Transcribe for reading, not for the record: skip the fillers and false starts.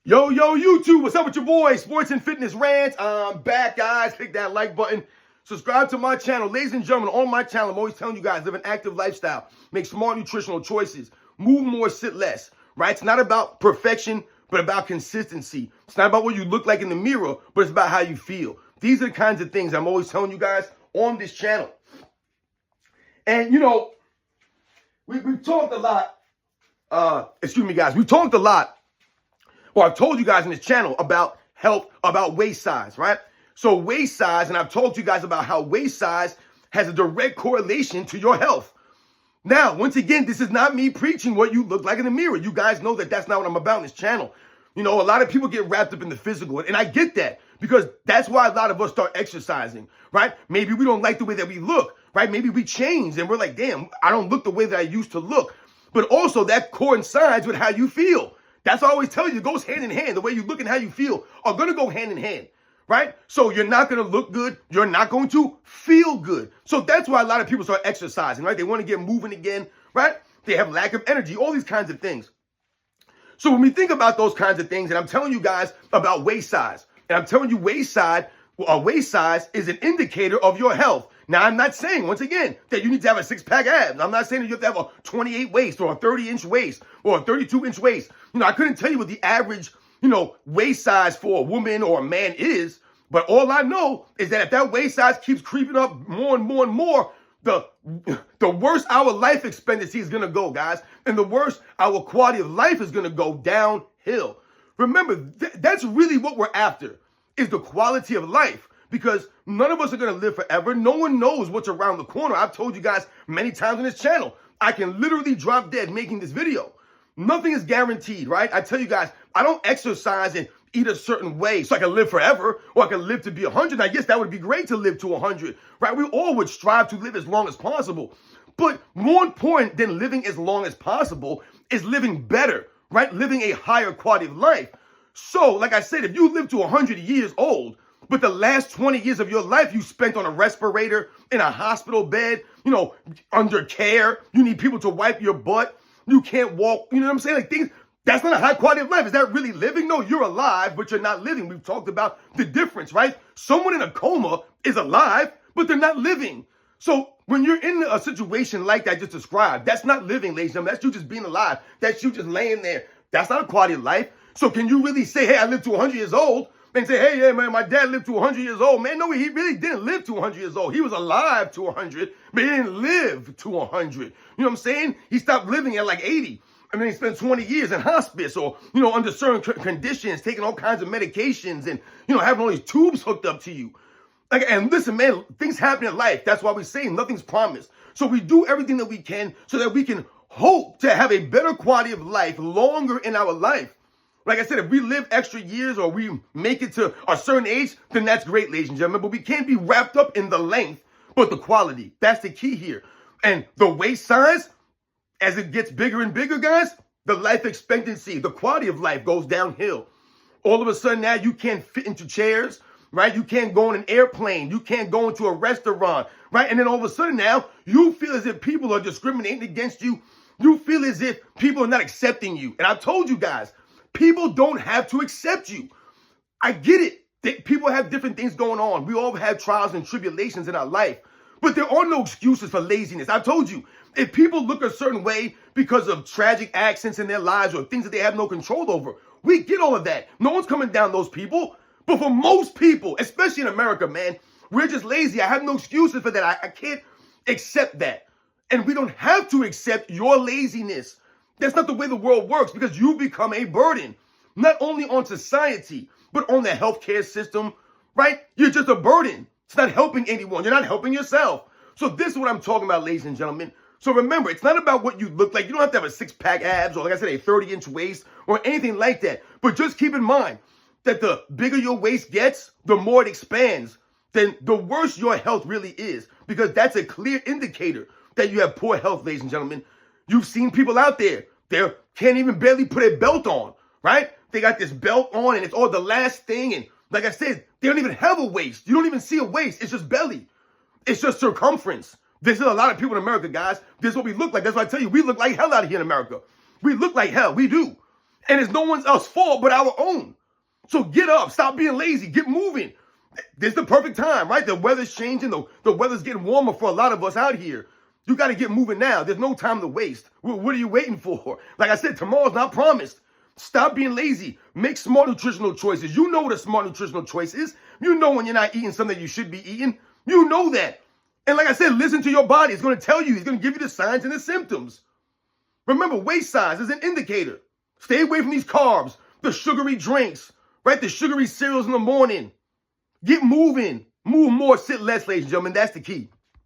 Yo, YouTube, what's up with your boy? Sports and Fitness Rants. I'm back, guys. Click that like button. Subscribe to my channel. Ladies and gentlemen, on my channel, I'm always telling you guys, live an active lifestyle. Make smart nutritional choices. Move more, sit less, right? It's not about perfection, but about consistency. It's not about what you look like in the mirror, but it's about how you feel. These are the kinds of things I'm always telling you guys on this channel. And, you know, we've talked a lot. We've talked a lot. Well, I've told you guys in this channel about health, about waist size, right? So waist size, and I've told you guys about how waist size has a direct correlation to your health. Now, once again, this is not me preaching what you look like in the mirror. You guys know that that's not what I'm about in this channel. You know, a lot of people get wrapped up in the physical, and I get that because that's why a lot of us start exercising, right? Maybe we don't like the way that we look, right? Maybe we change and we're like, damn, I don't look the way that I used to look. But also that coincides with how you feel. That's why I always tell you, it goes hand in hand. The way you look and how you feel are going to go hand in hand, right? So you're not going to look good. You're not going to feel good. So that's why a lot of people start exercising, right? They want to get moving again, right? They have lack of energy, all these kinds of things. So when we think about those kinds of things, and I'm telling you guys about waist size, and I'm telling you waist size is an indicator of your health. Now, I'm not saying, once again, that you need to have a six-pack abs. I'm not saying that you have to have a 28 waist or a 30-inch waist or a 32-inch waist. You know, I couldn't tell you what the average, waist size for a woman or a man is, but all I know is that if that waist size keeps creeping up more and more and more, the worse our life expectancy is going to go, guys, and the worse our quality of life is going to go downhill. Remember, that's really what we're after, is the quality of life. Because none of us are going to live forever. No one knows what's around the corner. I've told you guys many times on this channel, I can literally drop dead making this video. Nothing is guaranteed, right? I tell you guys, I don't exercise and eat a certain way so I can live forever or I can live to be 100. I guess that would be great to live to 100, right? We all would strive to live as long as possible. But more important than living as long as possible is living better, right? Living a higher quality of life. So, like I said, if you live to 100 years old, but the last 20 years of your life you spent on a respirator, in a hospital bed, under care. You need people to wipe your butt. You can't walk. You know what I'm saying? Like things, that's not a high quality of life. Is that really living? No, you're alive, but you're not living. We've talked about the difference, right? Someone in a coma is alive, but they're not living. So when you're in a situation like that I just described, that's not living, ladies and gentlemen. That's you just being alive. That's you just laying there. That's not a quality of life. So can you really say, hey, I lived to 100 years old? And say, hey, yeah, man, my dad lived to 100 years old. Man, no, he really didn't live to 100 years old. He was alive to 100, but he didn't live to 100. You know what I'm saying? He stopped living at like 80. And then he spent 20 years in hospice or, under certain conditions, taking all kinds of medications and, having all these tubes hooked up to you. And listen, man, things happen in life. That's why we say nothing's promised. So we do everything that we can so that we can hope to have a better quality of life longer in our life. Like I said, if we live extra years or we make it to a certain age, then that's great, ladies and gentlemen. But we can't be wrapped up in the length, but the quality. That's the key here. And the waist size, as it gets bigger and bigger, guys, the life expectancy, the quality of life goes downhill. All of a sudden now you can't fit into chairs, right? You can't go on an airplane. You can't go into a restaurant, right? And then all of a sudden now you feel as if people are discriminating against you. You feel as if people are not accepting you. And I've told you guys, people don't have to accept you. I get it. People have different things going on. We all have trials and tribulations in our life. But there are no excuses for laziness. I've told you, if people look a certain way because of tragic accidents in their lives or things that they have no control over, we get all of that. No one's coming down those people. But for most people, especially in America, man, we're just lazy. I have no excuses for that. I can't accept that. And we don't have to accept your laziness. That's not the way the world works because you become a burden, not only on society, but on the healthcare system, right? You're just a burden. It's not helping anyone. You're not helping yourself. So this is what I'm talking about, ladies and gentlemen. So remember, it's not about what you look like. You don't have to have a six-pack abs or, like I said, a 30-inch waist or anything like that. But just keep in mind that the bigger your waist gets, the more it expands, then the worse your health really is because that's a clear indicator that you have poor health, ladies and gentlemen. You've seen people out there, they can't even barely put a belt on, right? They got this belt on and it's all the last thing. And like I said, they don't even have a waist. You don't even see a waist. It's just belly. It's just circumference. There's a lot of people in America, guys. This is what we look like. That's why I tell you, we look like hell out here in America. We look like hell. We do. And it's no one else's fault but our own. So get up, stop being lazy, get moving. This is the perfect time, right? The weather's changing, the weather's getting warmer for a lot of us out here. You got to get moving now. There's no time to waste. What are you waiting for? Like I said, tomorrow's not promised. Stop being lazy. Make smart nutritional choices. You know what a smart nutritional choice is. You know when you're not eating something that you should be eating. You know that. And like I said, listen to your body. It's going to tell you. It's going to give you the signs and the symptoms. Remember, waist size is an indicator. Stay away from these carbs, the sugary drinks, right? The sugary cereals in the morning. Get moving. Move more, sit less, ladies and gentlemen. That's the key.